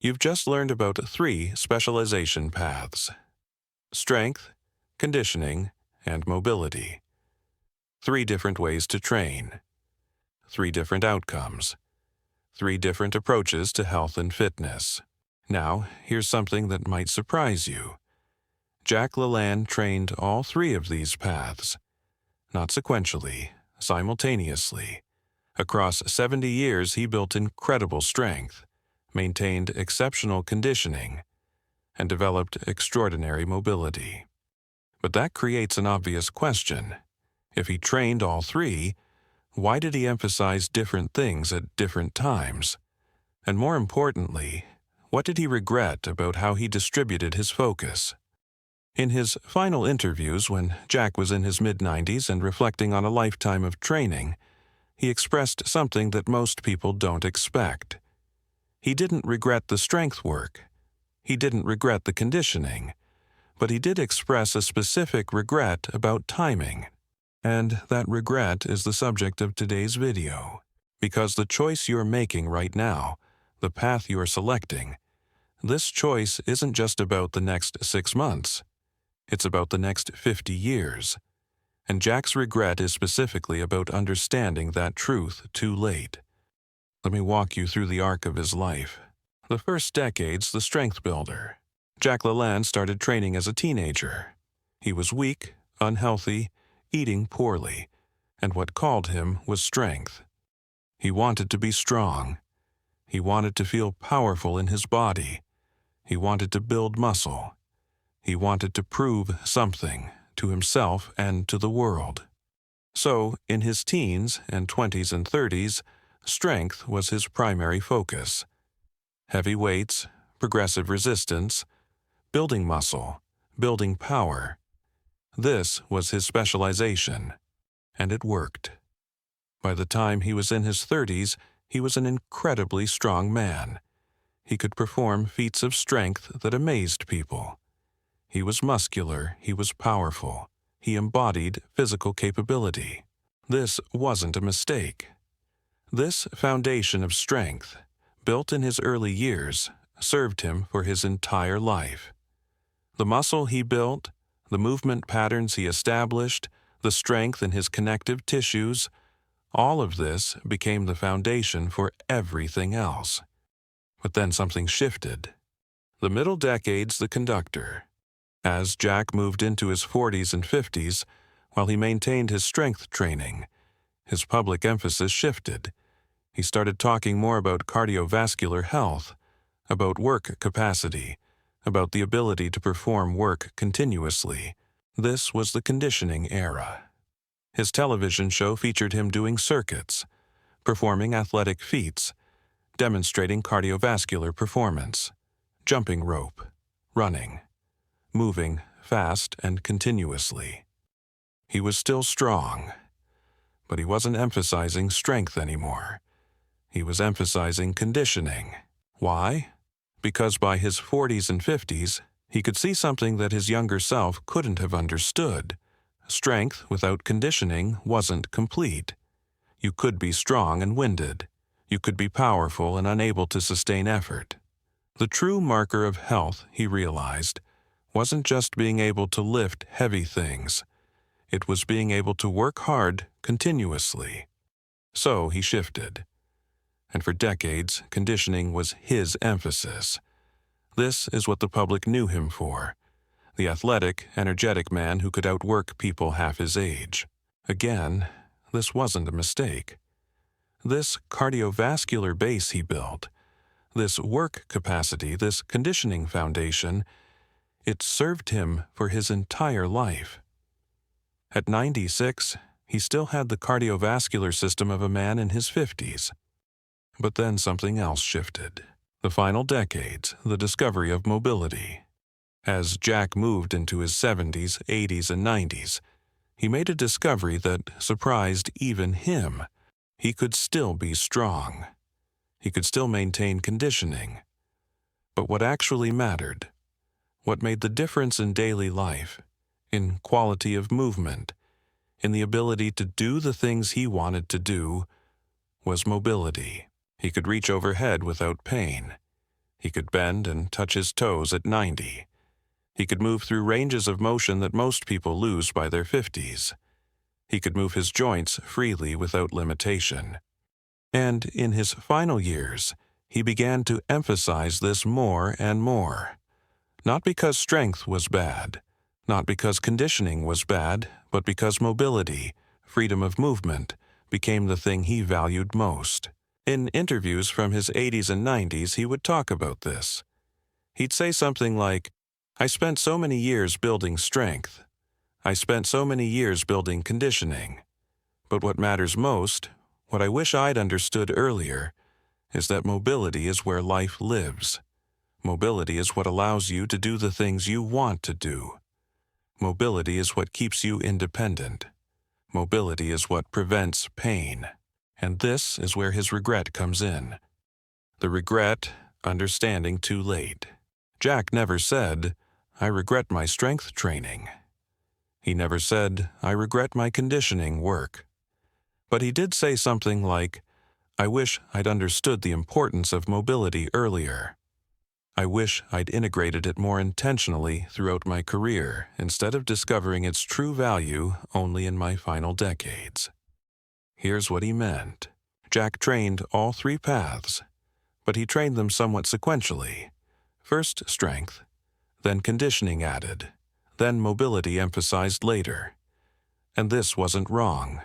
You've just learned about 3 specialization paths: strength, conditioning, and mobility. 3 different ways to train. 3 different outcomes. 3 different approaches to health and fitness. Now, here's something that might surprise you. Jack LaLanne trained all 3 of these paths, not sequentially, simultaneously. Across 70 years, he built incredible strength, maintained exceptional conditioning, and developed extraordinary mobility. But that creates an obvious question. If he trained all 3, why did he emphasize different things at different times? And more importantly, what did he regret about how he distributed his focus? In his final interviews, when Jack was in his mid-90s and reflecting on a lifetime of training, he expressed something that most people don't expect. He didn't regret the strength work. He didn't regret the conditioning. But he did express a specific regret about timing. And that regret is the subject of today's video. Because the choice you're making right now, the path you're selecting, this choice isn't just about the next 6 months. It's about the next 50 years. And Jack's regret is specifically about understanding that truth too late. Let me walk you through the arc of his life. The first decade's the strength builder. Jack LaLanne started training as a teenager. He was weak, unhealthy, eating poorly, and what called him was strength. He wanted to be strong. He wanted to feel powerful in his body. He wanted to build muscle. He wanted to prove something to himself and to the world. So, in his teens and 20s and 30s, strength was his primary focus. Heavy weights, progressive resistance, building muscle, building power. This was his specialization, and it worked. By the time he was in his 30s, he was an incredibly strong man. He could perform feats of strength that amazed people. He was muscular, he was powerful, he embodied physical capability. This wasn't a mistake. This foundation of strength, built in his early years, served him for his entire life. The muscle he built, the movement patterns he established, the strength in his connective tissues, all of this became the foundation for everything else. But then something shifted. The middle decade's the conductor. As Jack moved into his 40s and 50s, while he maintained his strength training, his public emphasis shifted. He started talking more about cardiovascular health, about work capacity, about the ability to perform work continuously. This was the conditioning era. His television show featured him doing circuits, performing athletic feats, demonstrating cardiovascular performance, jumping rope, running, moving fast and continuously. He was still strong, but he wasn't emphasizing strength anymore. He was emphasizing conditioning. Why? Because by his 40s and 50s, he could see something that his younger self couldn't have understood. Strength without conditioning wasn't complete. You could be strong and winded. You could be powerful and unable to sustain effort. The true marker of health, he realized, wasn't just being able to lift heavy things. It was being able to work hard continuously. So he shifted. And for decades, conditioning was his emphasis. This is what the public knew him for. The athletic, energetic man who could outwork people half his age. Again, this wasn't a mistake. This cardiovascular base he built, this work capacity, this conditioning foundation, it served him for his entire life. At 96, he still had the cardiovascular system of a man in his 50s. But then something else shifted. The final decades, the discovery of mobility. As Jack moved into his 70s, 80s, and 90s, he made a discovery that surprised even him. He could still be strong. He could still maintain conditioning. But what actually mattered, what made the difference in daily life, in quality of movement, in the ability to do the things he wanted to do, was mobility. He could reach overhead without pain. He could bend and touch his toes at 90. He could move through ranges of motion that most people lose by their 50s. He could move his joints freely without limitation. And in his final years, he began to emphasize this more and more. Not because strength was bad, not because conditioning was bad, but because mobility, freedom of movement, became the thing he valued most. In interviews from his 80s and 90s, he would talk about this. He'd say something like, "I spent so many years building strength. I spent so many years building conditioning. But what matters most, what I wish I'd understood earlier, is that mobility is where life lives. Mobility is what allows you to do the things you want to do. Mobility is what keeps you independent. Mobility is what prevents pain." And this is where his regret comes in. The regret, understanding too late. Jack never said, "I regret my strength training." He never said, "I regret my conditioning work." But he did say something like, "I wish I'd understood the importance of mobility earlier. I wish I'd integrated it more intentionally throughout my career instead of discovering its true value only in my final decades." Here's what he meant. Jack trained all three paths, but he trained them somewhat sequentially. First strength, then conditioning added, then mobility emphasized later. And this wasn't wrong.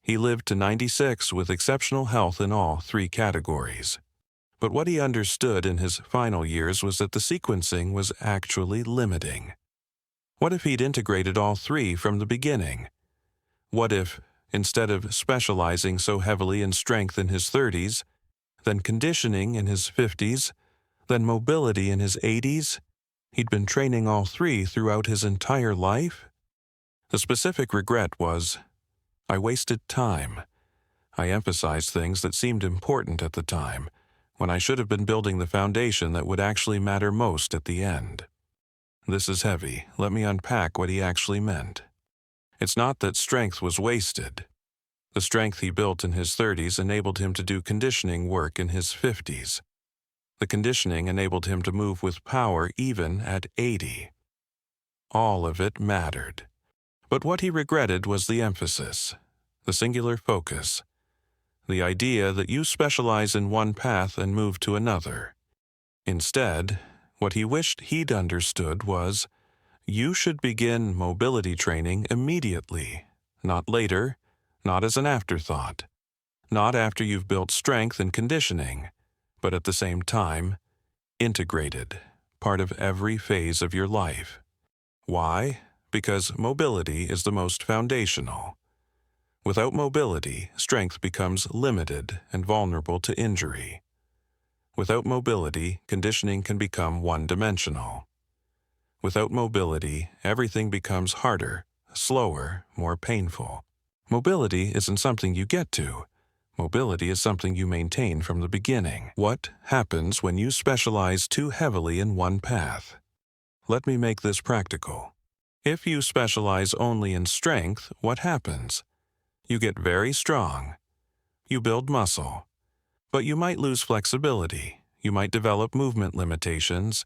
He lived to 96 with exceptional health in all three categories. But what he understood in his final years was that the sequencing was actually limiting. What if he'd integrated all three from the beginning? What if, instead of specializing so heavily in strength in his 30s, then conditioning in his 50s, then mobility in his 80s, he'd been training all three throughout his entire life? The specific regret was, "I wasted time. I emphasized things that seemed important at the time, when I should have been building the foundation that would actually matter most at the end." This is heavy. Let me unpack what he actually meant. It's not that strength was wasted. The strength he built in his 30s enabled him to do conditioning work in his 50s. The conditioning enabled him to move with power even at 80. All of it mattered. But what he regretted was the emphasis, the singular focus, the idea that you specialize in one path and move to another. Instead, what he wished he'd understood was, you should begin mobility training immediately, not later, not as an afterthought, not after you've built strength and conditioning, but at the same time, integrated, part of every phase of your life. Why? Because mobility is the most foundational. Without mobility, strength becomes limited and vulnerable to injury. Without mobility, conditioning can become one-dimensional. Without mobility, everything becomes harder, slower, more painful. Mobility isn't something you get to. Mobility is something you maintain from the beginning. What happens when you specialize too heavily in one path? Let me make this practical. If you specialize only in strength, what happens? You get very strong. You build muscle. But you might lose flexibility. You might develop movement limitations.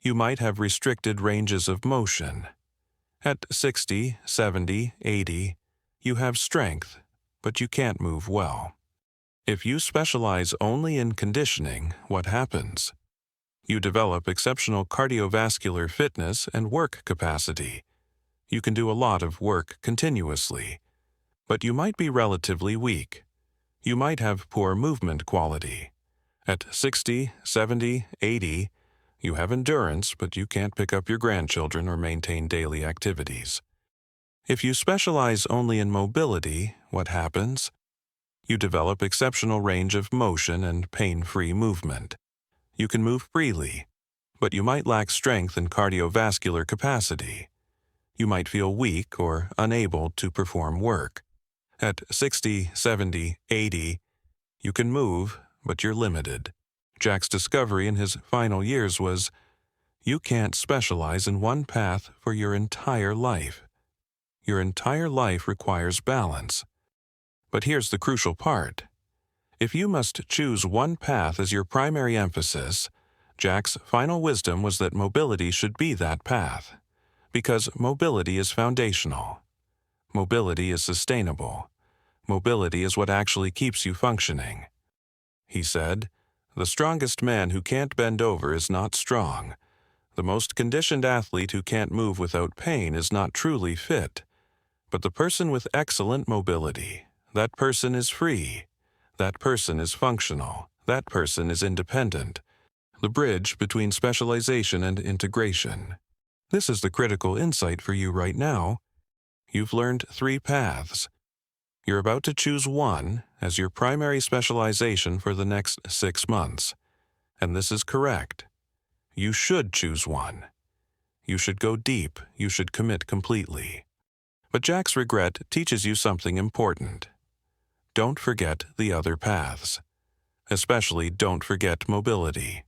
You might have restricted ranges of motion. At 60, 70, 80, you have strength, but you can't move well. If you specialize only in conditioning, what happens? You develop exceptional cardiovascular fitness and work capacity. You can do a lot of work continuously, but you might be relatively weak. You might have poor movement quality. At 60, 70, 80, you have endurance, but you can't pick up your grandchildren or maintain daily activities. If you specialize only in mobility, what happens? You develop exceptional range of motion and pain-free movement. You can move freely, but you might lack strength and cardiovascular capacity. You might feel weak or unable to perform work. At 60, 70, 80, you can move, but you're limited. Jack's discovery in his final years was, you can't specialize in one path for your entire life. Your entire life requires balance. But here's the crucial part. If you must choose one path as your primary emphasis, Jack's final wisdom was that mobility should be that path, because mobility is foundational. Mobility is sustainable. Mobility is what actually keeps you functioning. He said, "The strongest man who can't bend over is not strong. The most conditioned athlete who can't move without pain is not truly fit. But the person with excellent mobility, that person is free. That person is functional. That person is independent." The bridge between specialization and integration. This is the critical insight for you right now. You've learned 3 paths. You're about to choose one as your primary specialization for the next 6 months. And this is correct. You should choose one. You should go deep. You should commit completely. But Jack's regret teaches you something important. Don't forget the other paths. Especially don't forget mobility.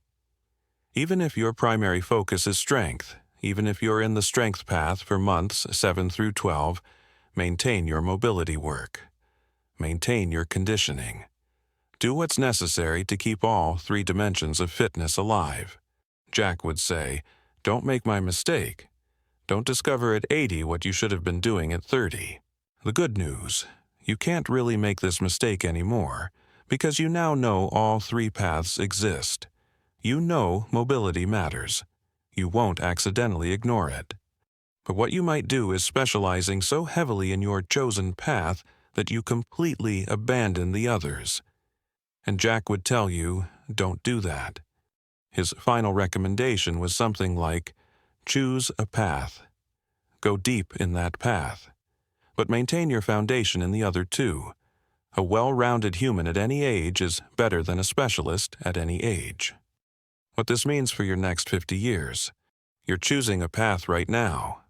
Even if your primary focus is strength, even if you're in the strength path for months 7 through 12, maintain your mobility work. Maintain your conditioning. Do what's necessary to keep all 3 dimensions of fitness alive. Jack would say, "Don't make my mistake. Don't discover at 80 what you should have been doing at 30. The good news, you can't really make this mistake anymore, because you now know all 3 paths exist. You know mobility matters. You won't accidentally ignore it. But what you might do is specializing so heavily in your chosen path that you completely abandon the others. And Jack would tell you, don't do that. His final recommendation was something like, choose a path. Go deep in that path. But maintain your foundation in the other 2. A well-rounded human at any age is better than a specialist at any age." What this means for your next 50 years. You're choosing a path right now.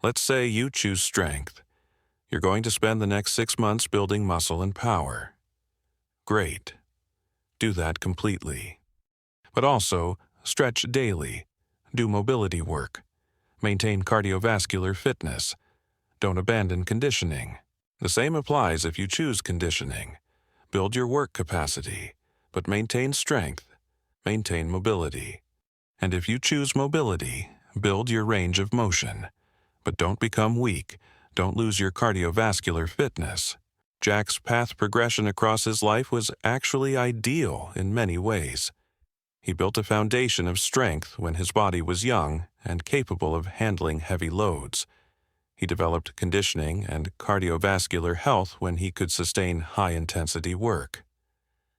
Let's say you choose strength. You're going to spend the next 6 months building muscle and power. Great. Do that completely. But also, stretch daily. Do mobility work. Maintain cardiovascular fitness. Don't abandon conditioning. The same applies if you choose conditioning. Build your work capacity, but maintain strength. Maintain mobility. And if you choose mobility, build your range of motion. But don't become weak. Don't lose your cardiovascular fitness. Jack's path progression across his life was actually ideal in many ways. He built a foundation of strength when his body was young and capable of handling heavy loads. He developed conditioning and cardiovascular health when he could sustain high-intensity work.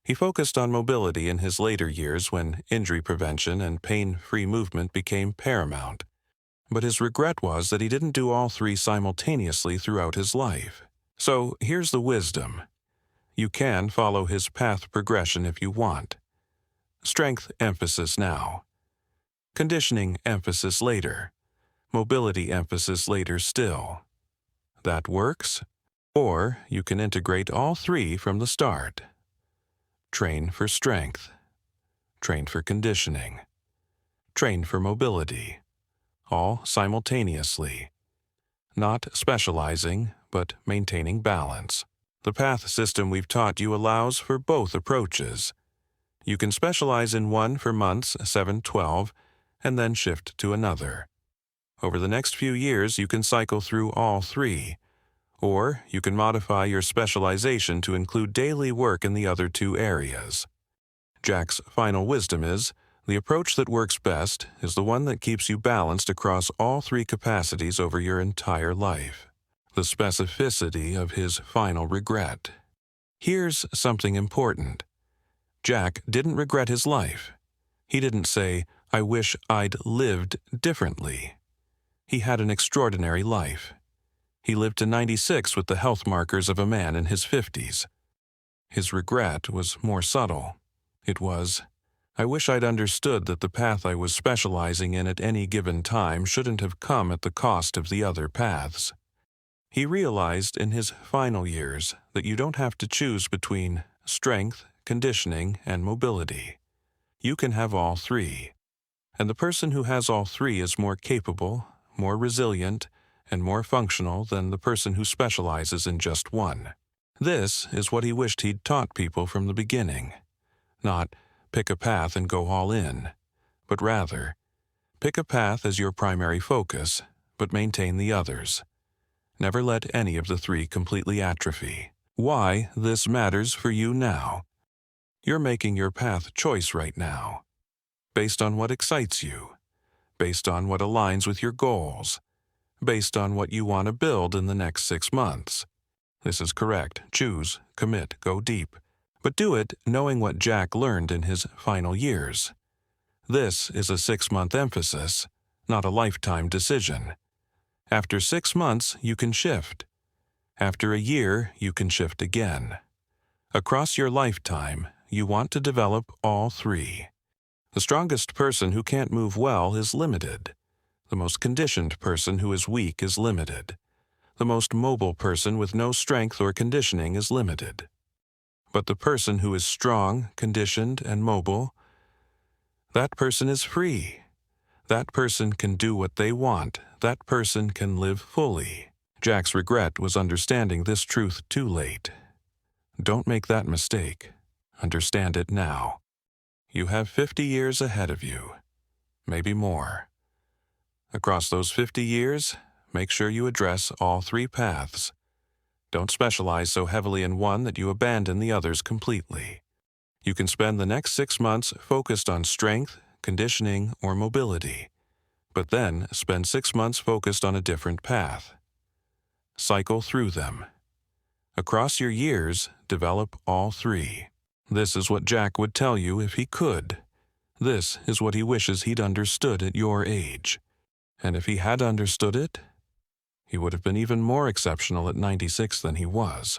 He focused on mobility in his later years when injury prevention and pain-free movement became paramount. But his regret was that he didn't do all 3 simultaneously throughout his life. So here's the wisdom. You can follow his path progression if you want. Strength emphasis now. Conditioning emphasis later. Mobility emphasis later still. That works? Or you can integrate all 3 from the start. Train for strength. Train for conditioning. Train for mobility. All simultaneously. Not specializing, but maintaining balance. The path system we've taught you allows for both approaches. You can specialize in one for months 7, 12, and then shift to another. Over the next few years, you can cycle through all 3. Or you can modify your specialization to include daily work in the other 2 areas. Jack's final wisdom is, the approach that works best is the one that keeps you balanced across all 3 capacities over your entire life. The specificity of his final regret. Here's something important. Jack didn't regret his life. He didn't say, "I wish I'd lived differently." He had an extraordinary life. He lived to 96 with the health markers of a man in his 50s. His regret was more subtle. It was, "I wish I'd understood that the path I was specializing in at any given time shouldn't have come at the cost of the other paths." He realized in his final years that you don't have to choose between strength, conditioning, and mobility. You can have all 3. And the person who has all 3 is more capable, more resilient, and more functional than the person who specializes in just one. This is what he wished he'd taught people from the beginning. Not pick a path and go all in, but rather, pick a path as your primary focus, but maintain the others. Never let any of the three completely atrophy. Why this matters for you now. You're making your path choice right now, based on what excites you, based on what aligns with your goals, based on what you want to build in the next 6 months. This is correct. Choose, commit, go deep. But do it knowing what Jack learned in his final years. This is a 6-month emphasis, not a lifetime decision. After 6 months, you can shift. After a year, you can shift again. Across your lifetime, you want to develop all three. The strongest person who can't move well is limited. The most conditioned person who is weak is limited. The most mobile person with no strength or conditioning is limited. But the person who is strong, conditioned, and mobile, that person is free. That person can do what they want. That person can live fully. Jack's regret was understanding this truth too late. Don't make that mistake. Understand it now. You have 50 years ahead of you, maybe more. Across those 50 years, make sure you address all three paths. Don't specialize so heavily in one that you abandon the others completely. You can spend the next 6 months focused on strength, conditioning, or mobility, but then spend 6 months focused on a different path. Cycle through them. Across your years, develop all three. This is what Jack would tell you if he could. This is what he wishes he'd understood at your age. And if he had understood it, he would have been even more exceptional at 96 than he was.